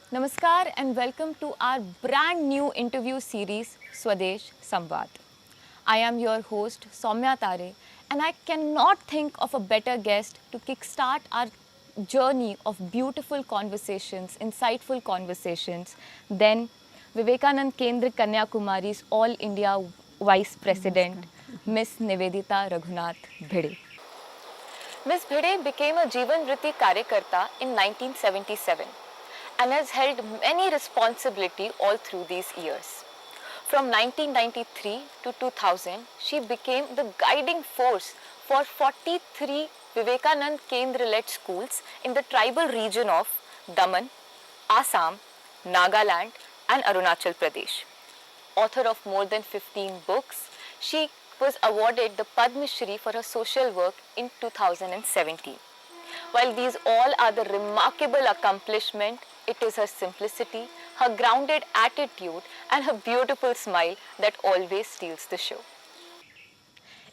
Namaskar and welcome to our brand new interview series Swadesh Samvad. I am your host Soumya Tare and I cannot think of a better guest to kickstart our journey of beautiful conversations, insightful conversations than Vivekanand Kendra Kanyakumari's All India Vice President, Miss Nivedita Raghunath Bhide. Ms. Bhide became a Jeevan Vriti Karyakarta in 1977 and has held many responsibility all through these years. From 1993 to 2000, she became the guiding force for 43 Vivekanand Kendra-led schools in the tribal region of Daman, Assam, Nagaland and Arunachal Pradesh. Author of more than 15 books, she was awarded the Padma Shri for her social work in 2017. While these all are the remarkable accomplishment, it is her simplicity, her grounded attitude and her beautiful smile that always steals the show.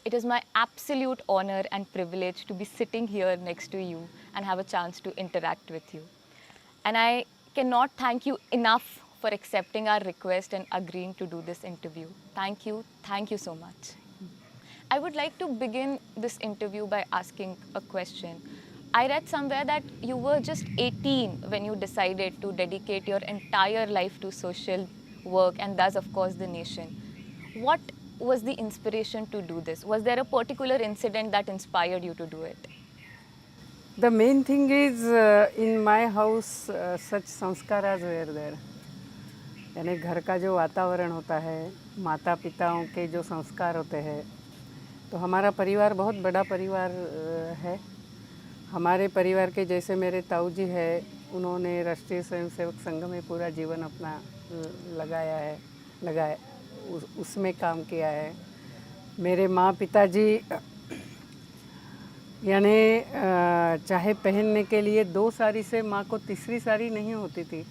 It is my absolute honor and privilege to be sitting here next to you and have a chance to interact with you. And I cannot thank you enough for accepting our request and agreeing to do this interview. Thank you so much. I would like to begin this interview by asking a question. I read somewhere that you were just 18 when you decided to dedicate your entire life to social work and thus of course the nation. What was the inspiration to do this? Was there a particular incident that inspired you to do it? The main thing is in my house such sanskaras were there. यानी घर का जो वातावरण होता है, माता पिताओं के जो संस्कार होते हैं, तो हमारा परिवार बहुत बड़ा परिवार है. हमारे परिवार के जैसे मेरे ताऊ जी है, उन्होंने राष्ट्रीय स्वयंसेवक संघ में पूरा जीवन अपना लगाया उसमें काम किया है. मेरे माँ पिताजी यानी चाहे पहनने के लिए 2 साड़ी से माँ को तीसरी साड़ी नहीं होती थी,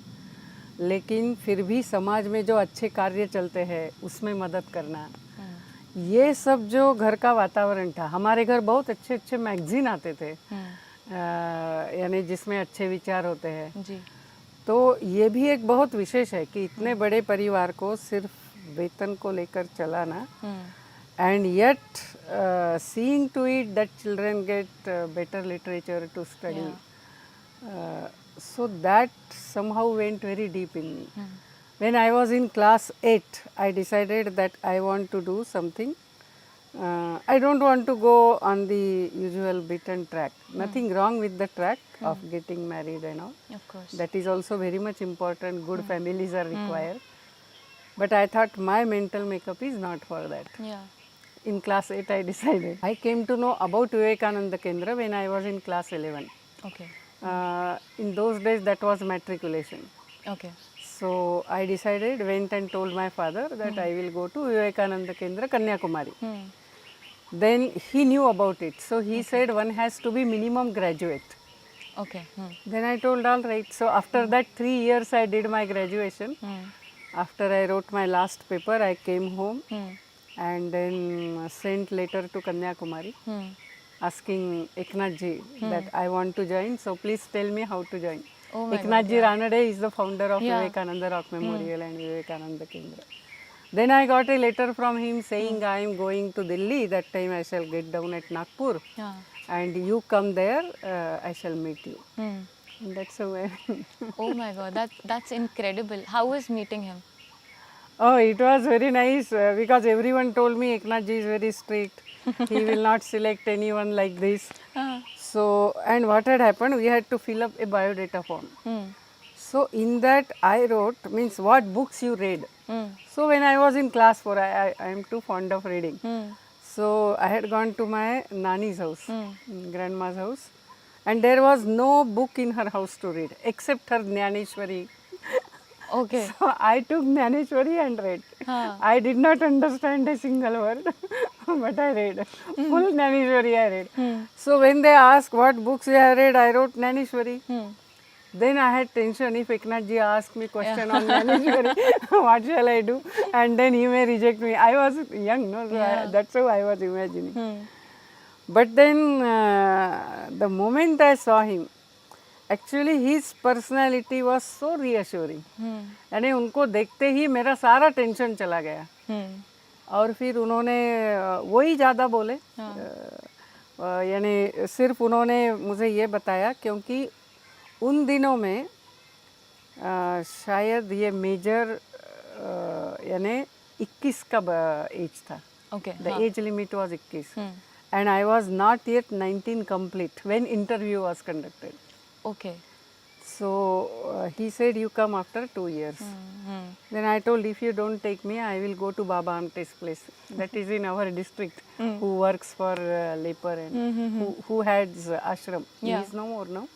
लेकिन फिर भी समाज में जो अच्छे कार्य चलते हैं उसमें मदद करना, ये सब जो घर का वातावरण था. हमारे घर बहुत अच्छे अच्छे मैगजीन आते थे, यानी जिसमें अच्छे विचार होते हैं जी. तो ये भी एक बहुत विशेष है कि इतने बड़े परिवार को सिर्फ वेतन को लेकर चलाना, and yet seeing to it that children get better literature to study. So that somehow went very deep in me. When I was in class 8, I decided that I want to do something. I don't want to go on the usual beaten track. Nothing wrong with the track of getting married and all. Of course. That is also very much important. Good families are required. But I thought my mental makeup is not for that. Yeah. In class 8 I decided. I came to know about Vivekananda Kendra when I was in class 11. Okay. In those days that was matriculation. Okay. So I decided, went and told my father that I will go to Vivekananda Kendra Kanyakumari. Then he knew about it. So he said one has to be minimum graduate. Okay. Then I told all right. So after that 3 years I did my graduation. After I wrote my last paper, I came home and then sent letter to Kanyakumari asking Eknath ji that I want to join. So please tell me how to join. Oh my Eknath ji Ranade is the founder of Vivekananda Vivekananda Rock Memorial and Vivekananda Kendra. Then I got a letter from him saying I am going to Delhi. That time I shall get down at Nagpur. And you come there, I shall meet you. And that's how I Oh my God, that's incredible. How was meeting him? Oh, it was very nice because everyone told me Eknath ji is very strict. He will not select anyone like this. So, and what had happened, we had to fill up a biodata form. So, in that I wrote, means what books you read. So, when I was in class 4, I am too fond of reading. So, I had gone to my Nani's house, grandma's house, and there was no book in her house to read except her Jnaneshwari. Okay. So I took Jnaneshwari and read. I did not understand a single word, but I read. Full Jnaneshwari I read. So when they asked what books you have read, I wrote Jnaneshwari. Then I had tension if Eknath ji asked me question on Jnaneshwari, what shall I do? And then he may reject me. I was young, no? So that's how I was imagining. But then the moment I saw him, actually his personality was so reassuring, यानी उनको देखते ही मेरा सारा tension चला गया। और फिर उन्होंने वही ज़्यादा बोले, यानी सिर्फ उन्होंने मुझे ये बताया, क्योंकि उन दिनों में शायद ये मेजर यानी 21 का एज था। Okay, the age limit was 21 and I was not yet 19 complete when interview was conducted. Okay, So he said, you come after 2 years. Then I told, if you don't take me, I will go to Baba Amte's place. That is in our district, who works for leper and who has ashram. He Yeah. is no more now.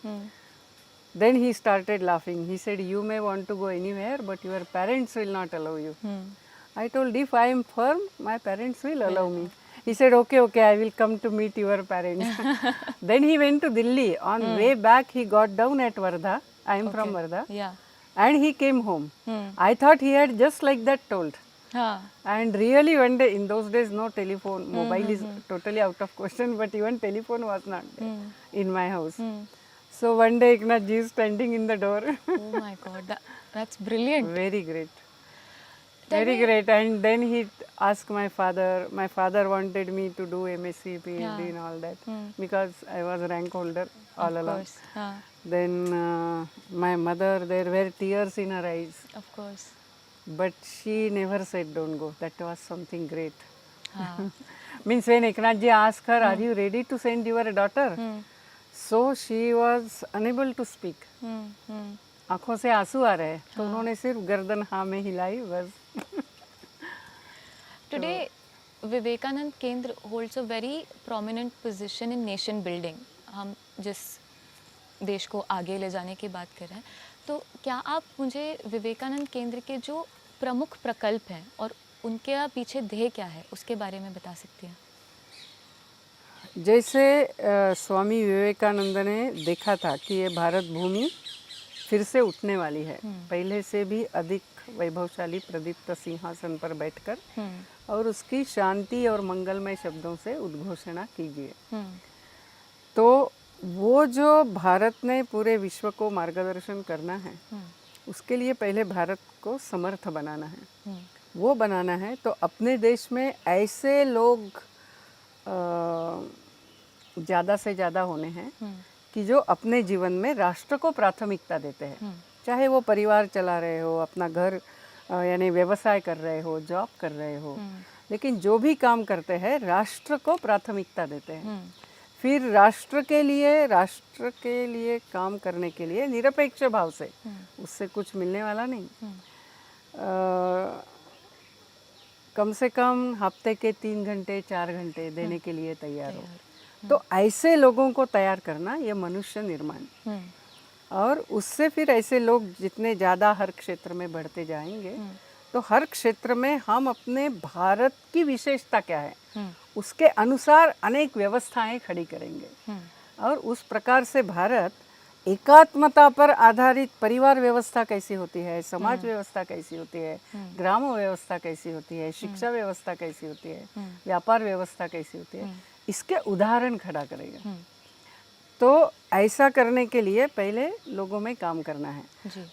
Then he started laughing. He said, you may want to go anywhere, but your parents will not allow you. I told, if I am firm, my parents will allow me. He said, okay, okay, I will come to meet your parents. Then he went to Delhi. On way back, he got down at Wardha. I am from Wardha. yeah, And he came home. I thought he had just like that told. हाँ, And really one day, in those days, no telephone. Mobile is totally out of question, but even telephone was not there in my house. So one day, Eknath ji is standing in the door. oh my God, that's brilliant. Very great. Tell Very me- great. And then he asked my father. My father wanted me to do MSc, PhD Yeah. and all that because I was rank holder all Of along. course, हाँ, Then my mother, there were tears in her eyes. of course, But she never said don't go. That was something great. हाँ, Means when Eknath ji asked her, are you ready to send your daughter? So she was unable to speak. आंखों से आंसू आ रहे, तो उन्होंने सिर्फ गर्दन हाँ में हिलाई बस। Today, Vivekanand Kendra holds a very prominent position in nation building. हम जिस देश को आगे ले जाने की बात कर रहे हैं, तो क्या आप मुझे विवेकानंद केंद्र के जो प्रमुख प्रकल्प हैं और उनके पीछे ध्येय क्या है, उसके बारे में बता सकती हैं? जैसे स्वामी विवेकानंद ने देखा था कि ये भारत भूमि फिर से उठने वाली है, पहले से भी अधिक वैभवशाली प्रदीप्त सिंहासन पर बैठकर, और उसकी शांति और मंगलमय शब्दों से उद्घोषणा कीजिए। तो वो जो भारत ने पूरे विश्व को मार्गदर्शन करना है, उसके लिए पहले भारत को समर्थ बनाना है। वो बनाना है तो अपने देश में ऐसे लोग ज़्यादा से ज़्यादा होने हैं कि जो अपने जीवन में राष्ट्र को प्राथमिकता देते हैं, चाहे वो परिवार चला रहे हो, अपना घर यानी व्यवसाय कर रहे हो, जॉब कर रहे हो, लेकिन जो भी काम करते हैं राष्ट्र को प्राथमिकता देते हैं। फिर राष्ट्र के लिए काम करने के लिए निरपेक्ष भाव से, उससे कुछ मिलने वाला नहीं, कम से कम हफ्ते के 3 घंटे 4 घंटे देने के लिए तैयार हो। तो ऐसे लोगों को तैयार करना ये मनुष्य निर्माण, और उससे फिर ऐसे लोग जितने ज़्यादा हर क्षेत्र में बढ़ते जाएंगे, तो हर क्षेत्र में हम अपने भारत की विशेषता क्या है उसके अनुसार अनेक व्यवस्थाएं खड़ी करेंगे, और उस प्रकार से भारत एकात्मता पर आधारित परिवार व्यवस्था कैसी होती है, समाज व्यवस्था कैसी होती है, ग्राम व्यवस्था कैसी होती है, शिक्षा व्यवस्था कैसी होती है, व्यापार व्यवस्था कैसी होती है, इसके उदाहरण खड़ा करेगा। तो ऐसा करने के लिए पहले लोगों में काम करना है।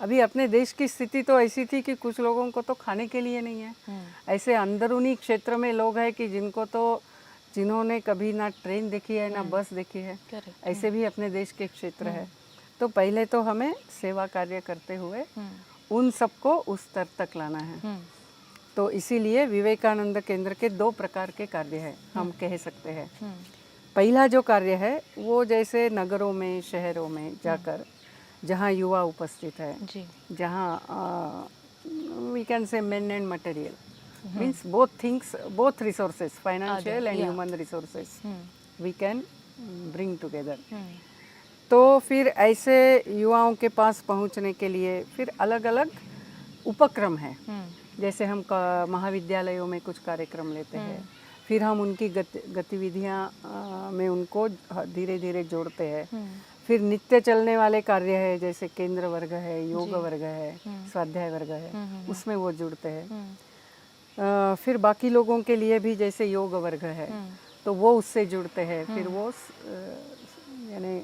अभी अपने देश की स्थिति तो ऐसी थी कि कुछ लोगों को तो खाने के लिए नहीं है। ऐसे अंदरूनी क्षेत्र में लोग हैं कि जिन्होंने कभी ना ट्रेन देखी है ना बस देखी है, ऐसे भी अपने देश के क्षेत्र है। तो पहले तो हमें सेवा कार्य करते हुए उन सबको उस स्तर तक लाना है। तो इसीलिए विवेकानंद केंद्र के 2 प्रकार के कार्य हैं, हम कह सकते हैं। पहला जो कार्य है वो जैसे नगरों में, शहरों में जाकर जहाँ युवा उपस्थित है, जहाँ we can say men and material, means both resources, financial and human resources we can bring together. तो फिर ऐसे युवाओं के पास पहुंचने के लिए फिर अलग अलग उपक्रम है। जैसे हम महाविद्यालयों में कुछ कार्यक्रम लेते हैं, फिर हम उनकी गतिविधियाँ में उनको धीरे धीरे जोड़ते हैं। फिर नित्य चलने वाले कार्य है, जैसे केंद्र वर्ग है, योग वर्ग है, स्वाध्याय वर्ग है, उसमें वो जुड़ते हैं। फिर बाकी लोगों के लिए भी जैसे योग वर्ग है, तो वो उससे जुड़ते हैं। फिर वो यानी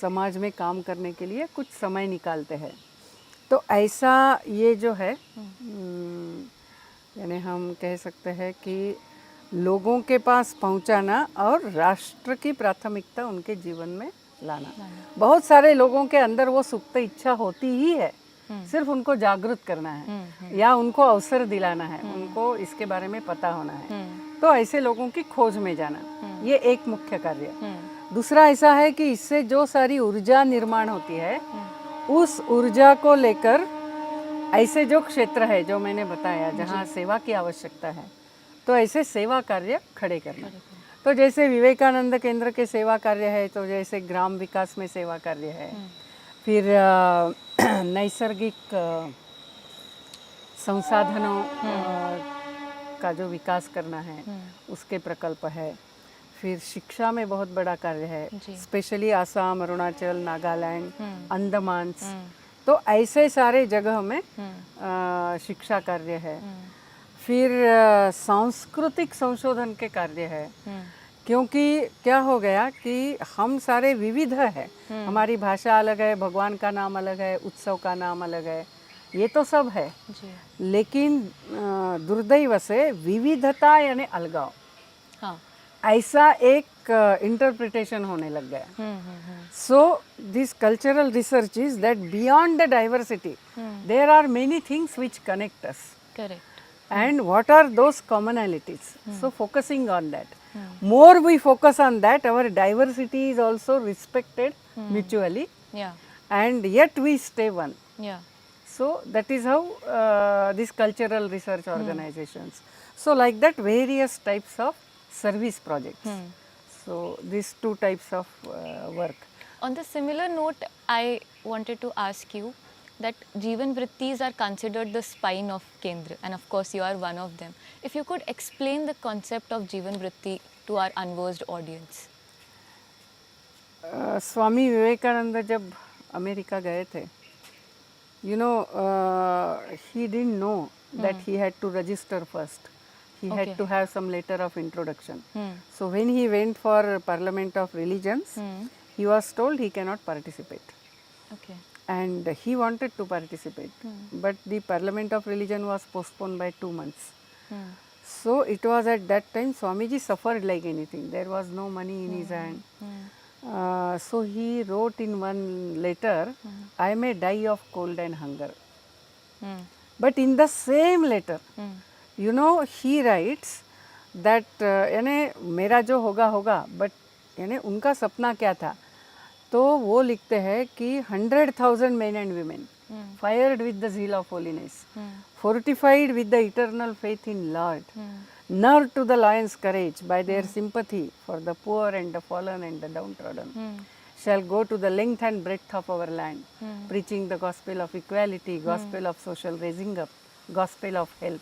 समाज में काम करने के लिए कुछ समय निकालते हैं। तो ऐसा ये जो है यानी हम कह सकते हैं कि लोगों के पास पहुंचाना और राष्ट्र की प्राथमिकता उनके जीवन में लाना। बहुत सारे लोगों के अंदर वो सुप्त इच्छा होती ही है, सिर्फ उनको जागृत करना है या उनको अवसर दिलाना है, उनको इसके बारे में पता होना है। तो ऐसे लोगों की खोज में जाना, ये एक मुख्य कार्य। दूसरा ऐसा है कि इससे जो सारी ऊर्जा निर्माण होती है, उस ऊर्जा को लेकर ऐसे जो क्षेत्र है जो मैंने बताया जहाँ सेवा की आवश्यकता है, तो ऐसे सेवा कार्य खड़े करना। तो जैसे विवेकानंद केंद्र के सेवा कार्य है, तो जैसे ग्राम विकास में सेवा कार्य है, फिर नैसर्गिक संसाधनों का जो विकास करना है उसके प्रकल्प है, फिर शिक्षा में बहुत बड़ा कार्य है, स्पेशली आसाम, अरुणाचल, नागालैंड, अंडमान, तो ऐसे सारे जगह में शिक्षा कार्य है। फिर सांस्कृतिक संशोधन के कार्य है, क्योंकि क्या हो गया कि हम सारे विविध है, हमारी भाषा अलग है, भगवान का नाम अलग है, उत्सव का नाम अलग है, ये तो सब है जी। लेकिन दुर्दैव से विविधता यानी अलगाव, हाँ, ऐसा एक इंटरप्रिटेशन होने लग गया। So this cultural research is that beyond the diversity there are many things which connect us, correct, and what are those commonalities? So focusing on that, more we focus on that, our diversity is also respected mutually, and yet we stay one. So that is how these cultural research organizations, so like that various types of service projects. So these two types of work. On the similar note, I wanted to ask you that Jeevan Vrittis are considered the spine of Kendra, and of course you are one of them. If you could explain the concept of Jeevan Vritti to our unversed audience. Swami Vivekananda जब America गए थे, you know, he didn't know that he had to register first. He had to have some letter of introduction. So when he went for Parliament of Religions, he was told he cannot participate. And he wanted to participate, but the Parliament of Religion was postponed by 2 months. So it was at that time Swamiji suffered like anything. There was no money in his hand. So he wrote in one letter, I may die of cold and hunger. But in the same letter, you know, he writes that यानी मेरा जो होगा होगा, but यानी उनका सपना क्या था, तो वो लिखते हैं कि 100,000 men and women fired with the zeal of holiness, fortified with the eternal faith in Lord, nerved to the lion's courage by their sympathy for the poor and the fallen and the downtrodden, shall go to the length and breadth of our land, preaching the gospel of equality, gospel of social raising up, gospel of help.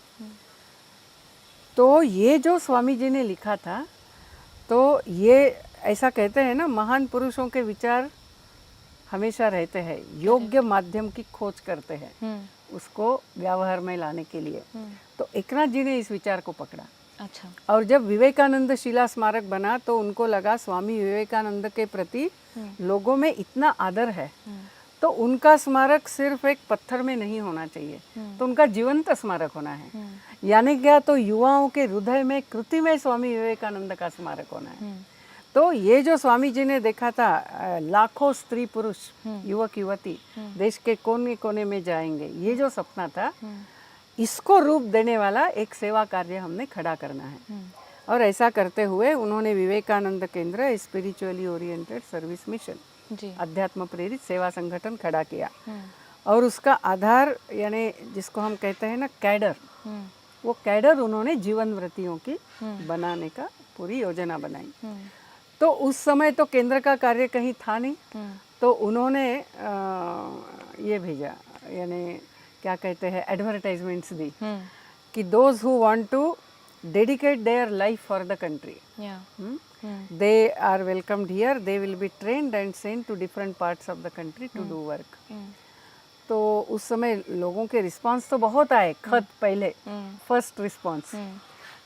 तो ये जो स्वामी जी ने लिखा था, तो ये ऐसा कहते हैं ना, महान पुरुषों के विचार हमेशा रहते हैं, योग्य माध्यम की खोज करते हैं उसको व्यवहार में लाने के लिए। तो एकनाथ जी ने इस विचार को पकड़ा। अच्छा। और जब विवेकानंद शिला स्मारक बना तो उनको लगा स्वामी विवेकानंद के प्रति लोगों में इतना आदर है, तो उनका स्मारक सिर्फ एक पत्थर में नहीं होना चाहिए, तो उनका जीवंत स्मारक होना है। यानी क्या, तो युवाओं के हृदय में कृति में स्वामी विवेकानंद का स्मारक होना है। तो ये जो स्वामी जी ने देखा था, लाखों स्त्री पुरुष युवक युवती देश के कोने कोने में जाएंगे, ये जो सपना था, इसको रूप देने वाला एक सेवा कार्य हमने खड़ा करना है। और ऐसा करते हुए उन्होंने विवेकानंद केंद्र स्पिरिचुअली ओरिएंटेड सर्विस मिशन, अध्यात्म प्रेरित सेवा संगठन खड़ा किया। और उसका आधार यानी जिसको हम कहते हैं ना कैडर, वो कैडर उन्होंने जीवन व्रतियों की बनाने का पूरी योजना बनाई। तो उस समय तो केंद्र का कार्य कहीं था नहीं, तो उन्होंने ये भेजा, यानी क्या कहते हैं, एडवर्टाइजमेंट्स दी कि those who want to dedicate their life for the country, they are welcomed here, they will be trained and sent to different parts of the country to do work. तो उस समय लोगों के रिस्पांस तो बहुत आए, खत पहले फर्स्ट रिस्पांस,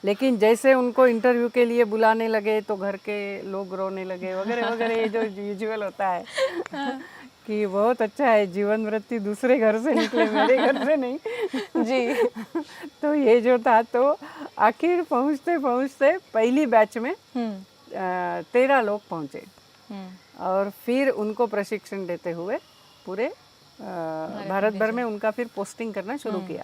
लेकिन जैसे उनको इंटरव्यू के लिए बुलाने लगे तो घर के लोग रोने लगे वगैरह वगैरह, ये जो यूजुअल होता है कि बहुत अच्छा है, जीवन वृत्ति दूसरे घर से निकले, मेरे घर से नहीं जी। तो ये जो था, तो आखिर पहुंचते पहुंचते पहली बैच में 13 लोग पहुंचे और फिर उनको प्रशिक्षण देते हुए पूरे भारत भर में उनका फिर पोस्टिंग करना शुरू किया।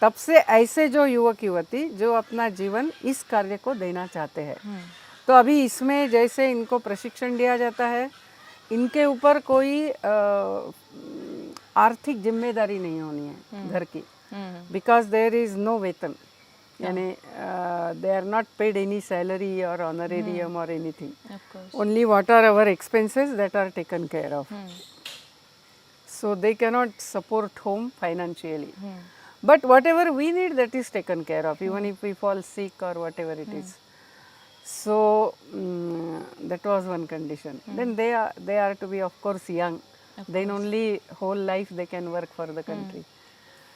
तब से ऐसे जो युवक युवती जो अपना जीवन इस कार्य को देना चाहते हैं, तो अभी इसमें जैसे इनको प्रशिक्षण दिया जाता है, इनके ऊपर कोई आर्थिक जिम्मेदारी नहीं होनी है घर की, बिकॉज देयर इज नो वेतन, यानी they are not paid any salary और ऑनरेरियम और anything, only what are our expenses that are taken care of, so they cannot support home financially, but whatever we need, that is taken care of, even if we fall sick or whatever it is. So that was one condition. Then they are to be of course young, then only whole life they can work for the country.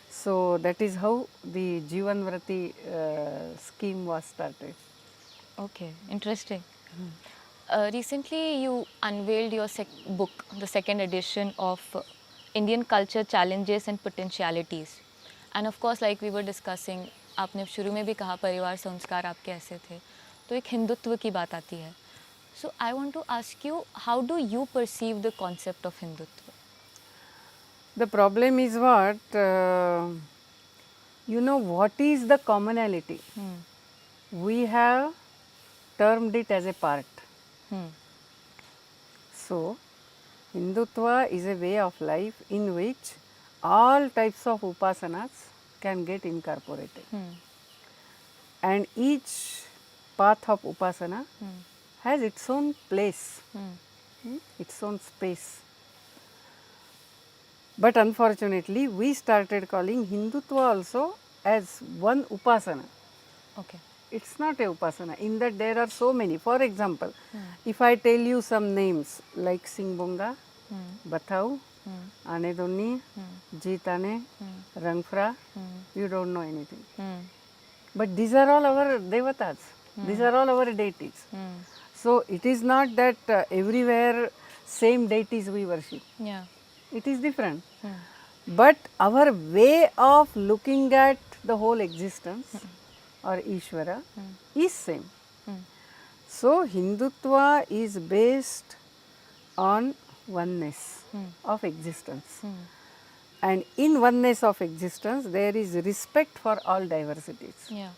So that is how the Jeevan Vrati scheme was started. Okay, interesting. Recently you unveiled your book, the second edition of Indian Culture Challenges and Potentialities. And of course, like we were discussing, आपने शुरू में भी कहा परिवार संस्कार आपके ऐसे थे, तो एक हिंदुत्व की बात आती है. So I want to ask you, how do you perceive the concept of Hindutva? The problem is what, you know, what is the commonality? We have termed it as a part. So Hindutva is a way of life in which all types of upasanas can get incorporated. And each path of upasana has its own place, its own space. But unfortunately, we started calling Hindutva also as one upasana. Okay. It's not a upasana, in that there are so many. For example, if I tell you some names like Singbonga, Bathau, Anedoni, Jeetane, Rangfra, you don't know anything. But these are all our devatas, these are all our deities. So it is not that everywhere same deities we worship. Yeah. It is different. But our way of looking at the whole existence or Ishvara is same. So Hindutva is based on oneness of existence. And in oneness of existence, there is respect for all diversities. Yeah.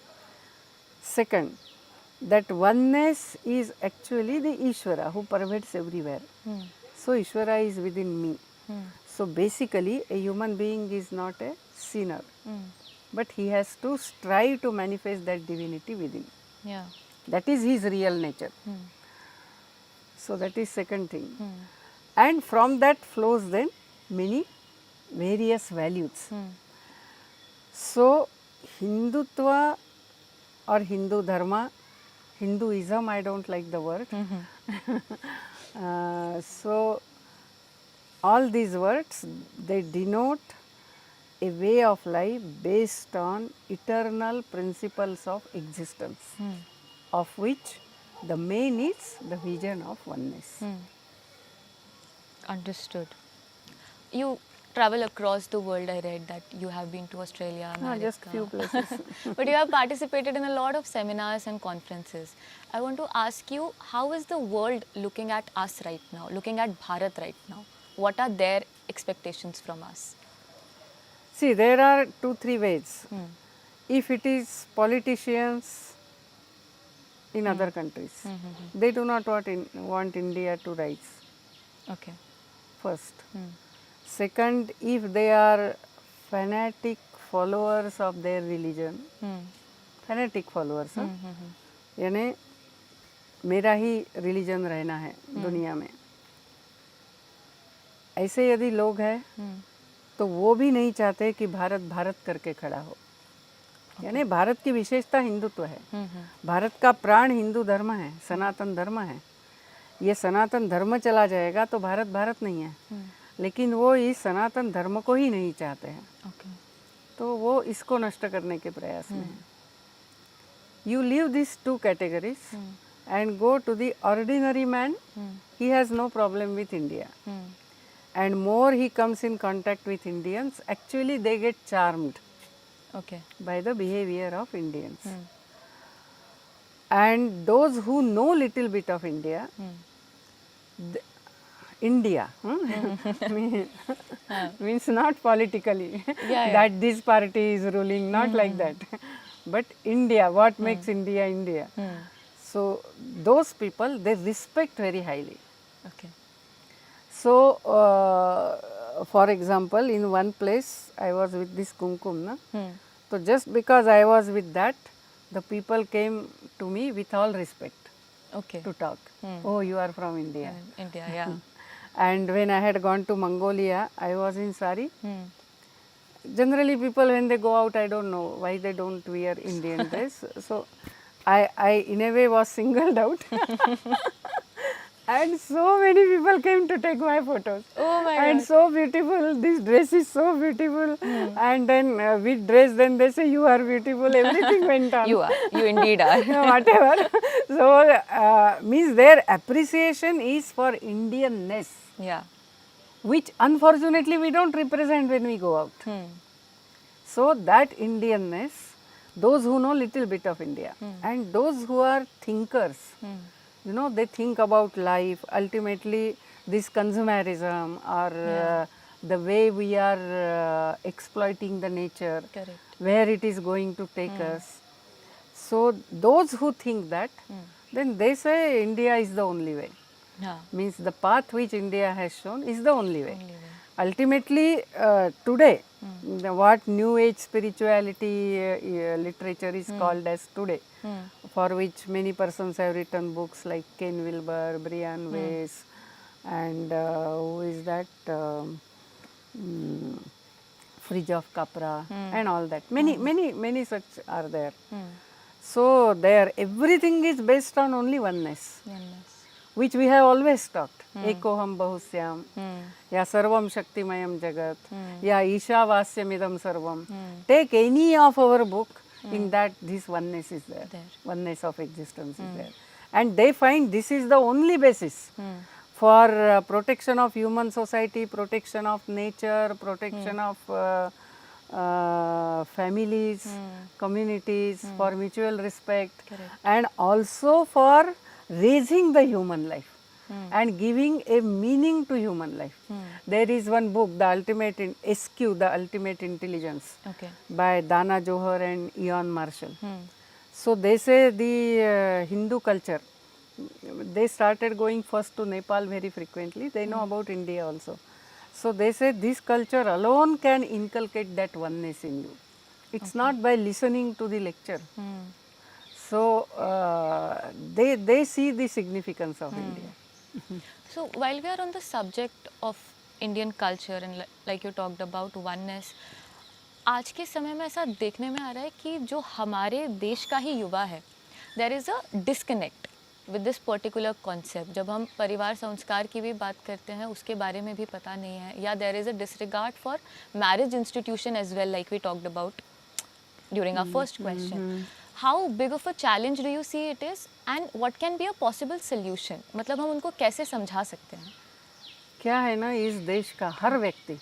Second, that oneness is actually the Ishvara who pervades everywhere. So Ishvara is within me. So basically, a human being is not a sinner, but he has to strive to manifest that divinity within. Yeah. That is his real nature. So that is second thing. And from that flows then many various values. So Hindutva or Hindu Dharma, Hinduism, I don't like the word. So all these words, they denote a way of life based on eternal principles of existence, of which the main is the vision of oneness. Understood. You travel across the world. I read that you have been to Australia, America. Just few places. But you have participated in a lot of seminars and conferences. I want to ask you, how is the world looking at us right now, looking at Bharat right now? What are their expectations from us? See, there are 2-3 ways. If it is politicians in other countries, they do not want India to rise. Okay. First. Second, if they are fanatic followers of their religion, fanatic followers, यानी मेरा ही religion रहना है दुनिया में, ऐसे यदि लोग हैं तो वो भी नहीं चाहते कि भारत भारत करके खड़ा हो. यानी भारत की विशेषता हिंदुत्व है. भारत का प्राण हिंदू धर्म है, सनातन धर्म है. ये सनातन धर्म चला जाएगा तो भारत भारत नहीं है. लेकिन वो इस सनातन धर्म को ही नहीं चाहते हैं. तो वो इसको नष्ट करने के प्रयास में है. You leave these two categories and go to the ordinary man. He has no problem with India. And more he comes in contact with Indians, actually they get charmed Okay. by the behavior of Indians. And those who know little bit of India, India means not politically Yeah. that this party is ruling, not like that, but India, what makes India India. So those people, they respect very highly. Okay. So for example, in one place I was with this Kumkum, na? So just because I was with that, the people came to me with all respect Okay. to talk. Oh, you are from India. India, yeah. And when I had gone to Mongolia, I was in sari. Generally people when they go out, I don't know why they don't wear Indian dress. So I in a way was singled out. And so many people came to take my photos. Oh my And God. so beautiful, this dress is so beautiful. And then with dress, then they say you are beautiful, everything went on. You are. You indeed are. Whatever. So means their appreciation is for Indianness, Yeah. which unfortunately we don't represent when we go out. So that Indianness, those who know little bit of India and those who are thinkers, you know, they think about life, ultimately this consumerism or the way we are exploiting the nature, Correct. where it is going to take us. So those who think that, then they say India is the only way. Yeah. Means the path which India has shown is the only way. Only way. Ultimately, today, what new age spirituality literature is called as today, for which many persons have written books like Ken Wilber, Brian Weiss, and who is that? Fritjof Capra, and all that. Many such are there. So, there everything is based on only oneness, which we have always talked. Ekoham Bahusyam, या सर्वम शक्तिमयम जगत, या ईशावास्यमिदम सर्वम. Take any of our book, in that this oneness is there. Oneness of existence is there. And they find this is the only basis for protection of human society, protection of nature, protection of families, communities, for mutual respect, and also for raising the human life. And giving a meaning to human life. There is one book, The Ultimate SQ, The Ultimate Intelligence, Okay. by Dana Johar and Ian Marshall. So they say the Hindu culture, they started going first to Nepal very frequently. They know about India also. So they say this culture alone can inculcate that oneness in you. It's not by listening to the lecture. So they see the significance of India. So while we are on the subject of Indian culture and like you talked about oneness, आज के समय में ऐसा देखने में आ रहा है कि जो हमारे देश का ही युवा है, there is a disconnect with this particular concept. जब हम परिवार संस्कार की भी बात करते हैं, उसके बारे में भी पता नहीं है, या there is a disregard for marriage institution as well, like we talked about during our first question. How big of a challenge do you see it is, and what can be a possible solution? मतलब हम उनको कैसे समझा सकते हैं? क्या है ना, इस देश का हर व्यक्ति,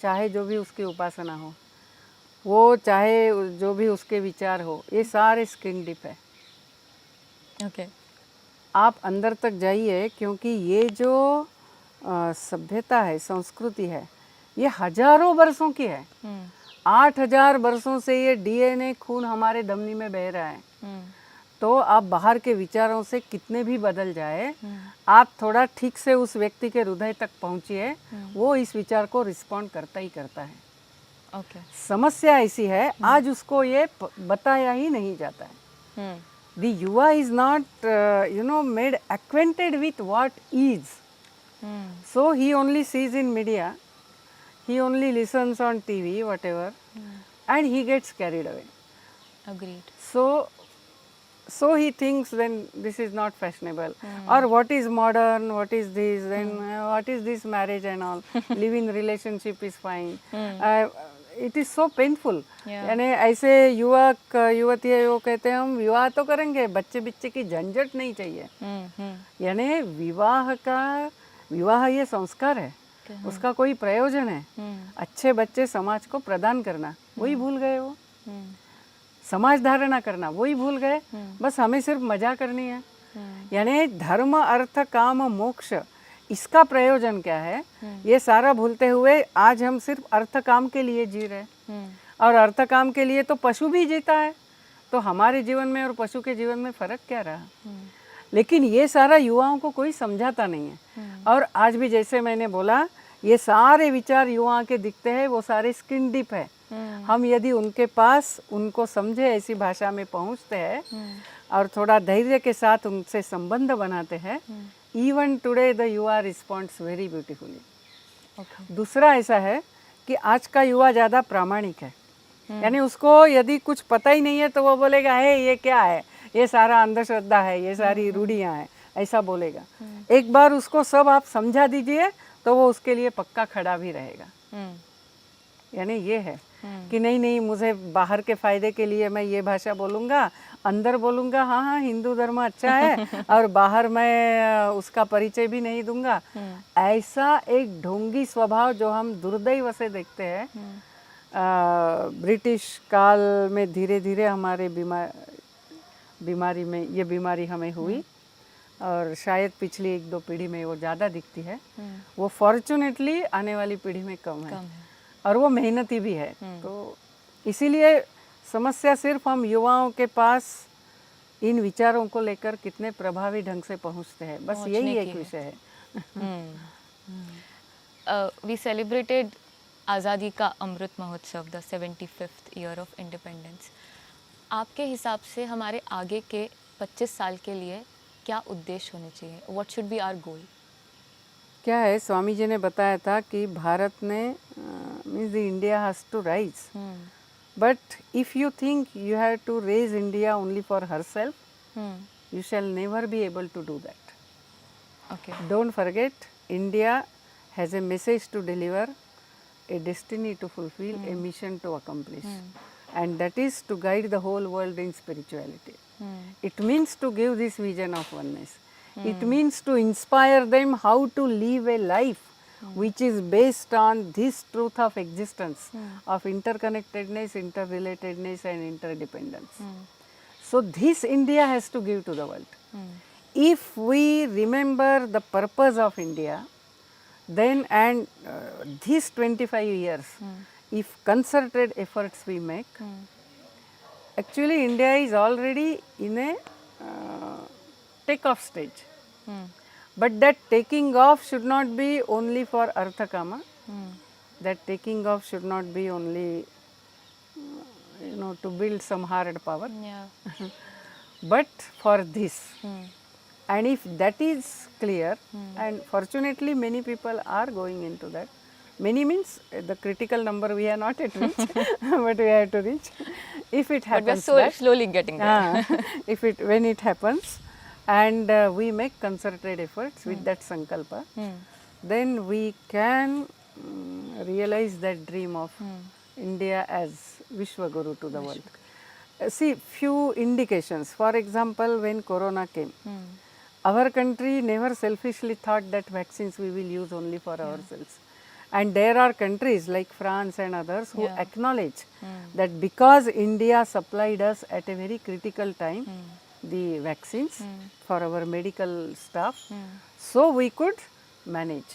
चाहे जो भी उसकी उपासना हो, वो चाहे जो भी उसके विचार हो, ये सारे स्क्रीन डिप है. Okay. आप अंदर तक जाइए, क्योंकि ये जो सभ्यता है, संस्कृति है, ये हजारों वर्षों की है. 8000 वर्षों से ये डीएनए खून हमारे धमनी में बह रहा है. तो आप बाहर के विचारों से कितने भी बदल जाए, आप थोड़ा ठीक से उस व्यक्ति के हृदय तक पहुंचिए, वो इस विचार को रिस्पॉन्ड करता ही करता है. Okay. समस्या ऐसी है, आज उसको ये बताया ही नहीं जाता है. The युवा is not made acquainted with what is. So he only sees in media, he only listens on TV, whatever, and he gets carried away. Agreed. So he thinks then this is not fashionable, or what is modern, what is this, then what is this marriage and all, live-in relationship is fine. It is so painful. Yeah. यानी ऐसे युवक युवतियाँ वो कहते हैं हम विवाह तो करेंगे, बच्चे बिच्चे की झंझट नहीं चाहिए। यानी विवाह ये संस्कार है, उसका कोई प्रयोजन है, अच्छे बच्चे समाज को प्रदान करना, वही भूल गए वो। समाज धारणा करना वही भूल गए, बस हमें सिर्फ मजा करनी है। यानी धर्म अर्थ काम मोक्ष, इसका प्रयोजन क्या है, ये सारा भूलते हुए आज हम सिर्फ अर्थ काम के लिए जी रहे हैं। और अर्थ काम के लिए तो पशु भी जीता है, तो हमारे जीवन में और पशु के जीवन में फर्क क्या रहा? लेकिन ये सारा युवाओं को कोई समझाता नहीं है। और आज भी जैसे मैंने बोला, ये सारे विचार युवाओं के दिखते हैं, वो सारे स्किन डीप है। हम यदि उनके पास उनको समझे ऐसी भाषा में पहुंचते हैं और थोड़ा धैर्य के साथ उनसे संबंध बनाते हैं, इवन टुडे द युवा रिस्पॉन्ड्स वेरी ब्यूटीफुली। दूसरा ऐसा है कि आज का युवा ज़्यादा प्रामाणिक है। यानी उसको यदि कुछ पता ही नहीं है तो वो बोलेगा है ये क्या है, ये सारा अंधश्रद्धा है, ये सारी रूढ़ियाँ हैं, ऐसा बोलेगा। एक बार उसको सब आप समझा दीजिए तो वो उसके लिए पक्का खड़ा भी रहेगा। यानी ये है कि नहीं नहीं, मुझे बाहर के फायदे के लिए मैं ये भाषा बोलूँगा, अंदर बोलूँगा हाँ हाँ हिंदू धर्म अच्छा है और बाहर मैं उसका परिचय भी नहीं दूंगा। ऐसा एक ढोंगी स्वभाव जो हम दुर्दैव से देखते हैं, ब्रिटिश काल में धीरे धीरे हमारे बीमारी में ये बीमारी हमें हुई और शायद पिछली 1-2 पीढ़ी में वो ज़्यादा दिखती है। वो फॉर्चुनेटली आने वाली पीढ़ी में कम है और वो मेहनती भी है। तो इसीलिए समस्या सिर्फ हम युवाओं के पास इन विचारों को लेकर कितने प्रभावी ढंग से पहुंचते हैं, बस यही एक विषय है। We celebrated आज़ादी का Amrit Mahotsav, the 75th year of independence. आपके हिसाब से हमारे आगे के 25 साल के लिए क्या उद्देश्य होने चाहिए? What should be our goal? क्या है, स्वामी जी ने बताया था कि भारत ने means the India has to rise, but if you think you have to raise India only for herself, you shall never be able to do that. Okay. Don't forget, India has a message to deliver, a destiny to fulfill, a mission to accomplish, and that is to guide the whole world in spirituality. It means to give this vision of oneness. It means to inspire them how to live a life which is based on this truth of existence, of interconnectedness, interrelatedness and interdependence. So this India has to give to the world. If we remember the purpose of India, then and these 25 years, if concerted efforts we make, actually India is already in a take-off stage. But that taking off should not be only for Artha Kama. That taking off should not be only to build some hard power, Yeah. but for this. And if that is clear, and fortunately many people are going into that. Many means the critical number we are not at reach, but we have to reach. If it happens, But we are slowly getting there. when it happens, and we make concerted efforts with that sankalpa, then we can realize that dream of India as Vishwaguru to the world. See, few indications. For example, when Corona came, our country never selfishly thought that vaccines we will use only for ourselves. And there are countries like France and others who acknowledge that because India supplied us at a very critical time the vaccines for our medical staff, so we could manage.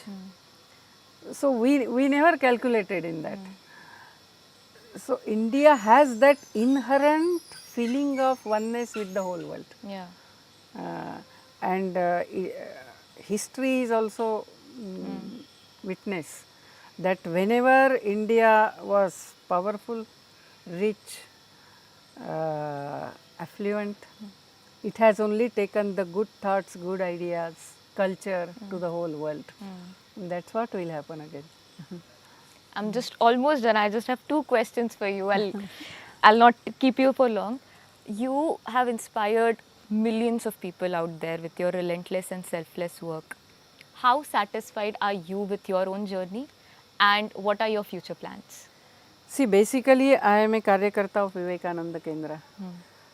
So we never calculated in that. So India has that inherent feeling of oneness with the whole world. Yeah. And history is also witness that whenever India was powerful, rich, affluent, it has only taken the good thoughts, good ideas, culture to the whole world. That's what will happen again. I'm just almost done. I just have 2 questions for you. I'll not keep you for long. You have inspired millions of people out there with your relentless and selfless work. How satisfied are you with your own journey, and what are your future plans? See, basically, I am a Karyakarta of Vivekananda Kendra.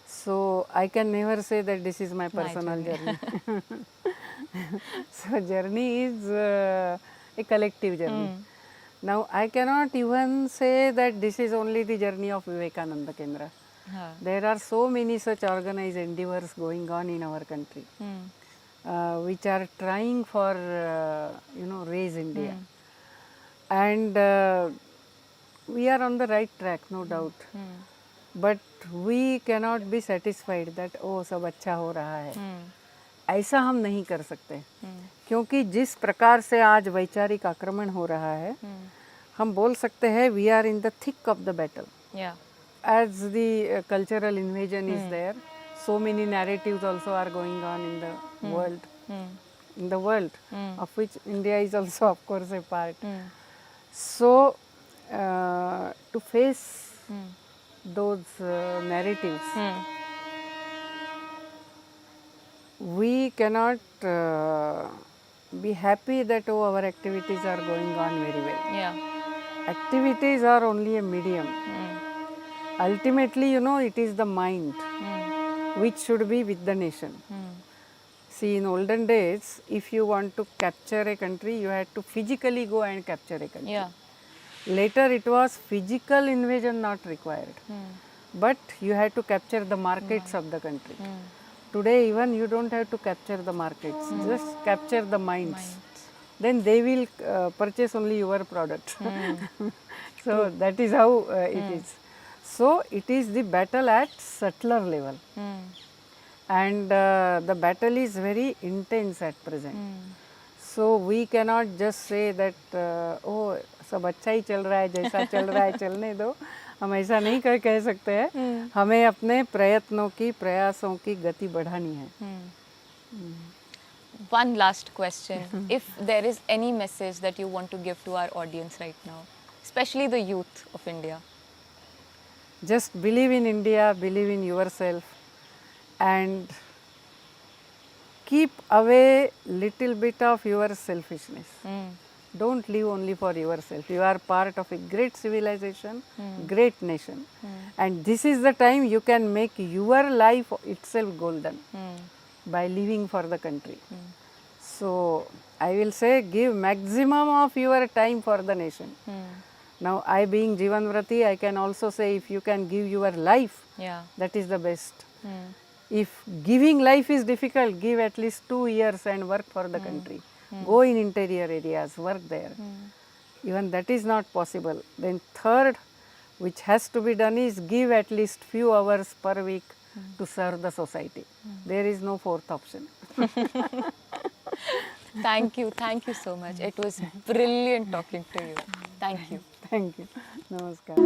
So, I can never say that this is my personal journey. So, journey is a collective journey. Now, I cannot even say that this is only the journey of Vivekananda Kendra. There are so many such organized endeavors going on in our country, which are trying for, raise India. And we are on the right track, no doubt. But we cannot be satisfied that, oh, सब अच्छा हो रहा है. ऐसा हम नहीं कर सकते, क्योंकि जिस प्रकार से आज वैचारिक आक्रमण हो रहा है, हम बोल सकते हैं we are in the thick of the battle. As the cultural invasion is there, so many narratives also are going on in the world, of which India is also, of course, a part. So, to face those narratives, we cannot be happy that our activities are going on very well. Activities are only a medium. Ultimately, it is the mind which should be with the nation. See, in olden days, if you want to capture a country, you had to physically go and capture a country. Later, it was physical invasion not required, but you had to capture the markets of the country. Today, even you don't have to capture the markets, just capture the minds. Then they will purchase only your product. So, that is how it is. So, it is the battle at subtler level. And the battle is very intense at present. So, we cannot just say that, oh, सब अच्छा ही चल रहा है, जैसा चल रहा है चलने दो. हम ऐसा नहीं कह सकते हैं. हमें अपने प्रयत्नों की, प्रयासों की गति बढ़ानी है. One last question. If there is any message that you want to give to our audience right now, especially the youth of India. Just believe in India, believe in yourself, and keep away little bit of your selfishness. Don't live only for yourself. You are part of a great civilization, great nation. And this is the time you can make your life itself golden by living for the country. So, I will say give maximum of your time for the nation. Now, I being Jivanvrati, I can also say if you can give your life, that is the best. If giving life is difficult, give at least 2 years and work for the country. Go in interior areas, work there. Even that is not possible. Then third, which has to be done is give at least few hours per week to serve the society. There is no fourth option. Thank you so much. It was brilliant talking to you. Thank you. Thank you. Namaskar.